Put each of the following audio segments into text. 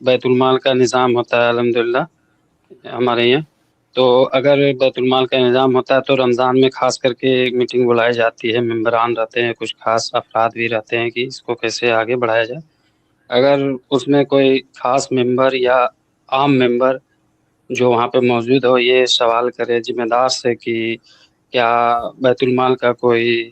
بیت المال کا نظام ہوتا ہے الحمدللہ ہمارے یہاں. تو اگر بیت المال کا نظام ہوتا ہے تو رمضان میں خاص کر کے میٹنگ بلائی جاتی ہے، ممبران رہتے ہیں، کچھ خاص افراد بھی رہتے ہیں کہ اس کو کیسے آگے بڑھایا جائے. اگر اس میں کوئی خاص ممبر یا عام ممبر جو وہاں پہ موجود ہو یہ سوال کرے ذمہ دار سے کہ کیا بیت المال کا کوئی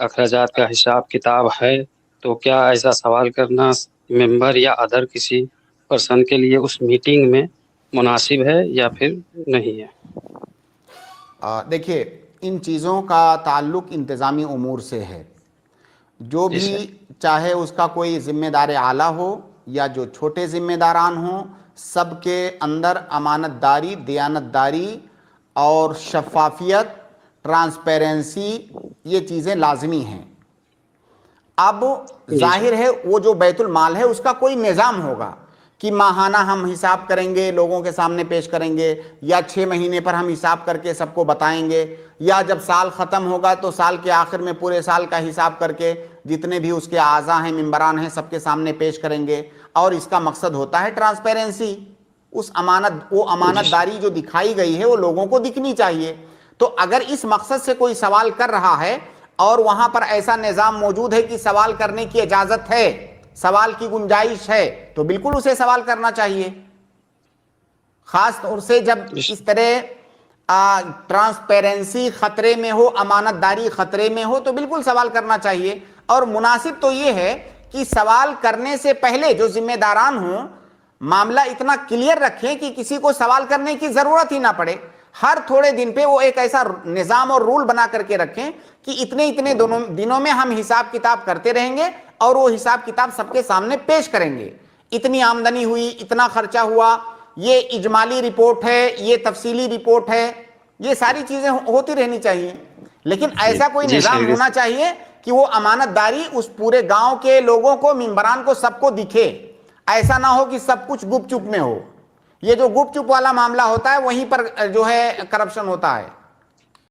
اخراجات کا حساب کتاب ہے، تو کیا ایسا سوال کرنا ممبر یا ادر کسی پرسن کے لیے اس میٹنگ میں مناسب ہے یا پھر نہیں ہے؟ دیکھیے، ان چیزوں کا تعلق انتظامی امور سے ہے. جو جی بھی سر. چاہے اس کا کوئی ذمہ دار اعلیٰ ہو یا جو چھوٹے ذمہ داران ہوں، سب کے اندر امانت داری، دیانت داری اور شفافیت، ٹرانسپیرنسی، یہ چیزیں لازمی ہیں. اب جی سر. ظاہر ہے وہ جو بیت المال ہے اس کا کوئی نظام ہوگا کہ ماہانہ ہم حساب کریں گے، لوگوں کے سامنے پیش کریں گے، یا 6 مہینے پر ہم حساب کر کے سب کو بتائیں گے، یا جب سال ختم ہوگا تو سال کے آخر میں پورے سال کا حساب کر کے جتنے بھی اس کے اعضاء ہیں، ممبران ہیں، سب کے سامنے پیش کریں گے. اور اس کا مقصد ہوتا ہے ٹرانسپیرنسی. وہ جی امانت سر. داری جو دکھائی گئی ہے وہ لوگوں کو دکھنی چاہیے. تو اگر اس مقصد سے کوئی سوال کر رہا ہے اور وہاں پر ایسا نظام موجود ہے کہ سوال کرنے کی اجازت ہے، سوال کی گنجائش ہے، تو بالکل اسے سوال کرنا چاہیے. خاص طور سے جب جی سر. اس طرح ٹرانسپیرنسی خطرے میں ہو، امانت داری خطرے میں ہو، تو بالکل سوال کرنا چاہیے. اور مناسب تو یہ ہے کہ سوال کرنے سے پہلے جو ذمہ داران ہوں معاملہ اتنا کلیئر رکھیں کہ کسی کو سوال کرنے کی ضرورت ہی نہ پڑے. ہر تھوڑے دن پہ وہ ایک ایسا نظام اور رول بنا کر کے رکھیں کہ اتنے دنوں میں ہم حساب کتاب کرتے رہیں گے اور وہ حساب کتاب سب کے سامنے پیش کریں گے. اتنی آمدنی ہوئی، اتنا خرچہ ہوا، یہ اجمالی رپورٹ ہے، یہ تفصیلی رپورٹ ہے، یہ ساری چیزیں ہوتی رہنی چاہیے. لیکن ایسا کوئی جی نظام سر. ہونا چاہیے کہ وہ امانت داری اس پورے گاؤں کے لوگوں کو، ممبران کو، سب کو دکھے. ایسا نہ ہو کہ سب کچھ گپ چپ میں ہو. یہ جو گپ چپ والا معاملہ ہوتا ہے وہیں پر جو ہے کرپشن ہوتا ہے.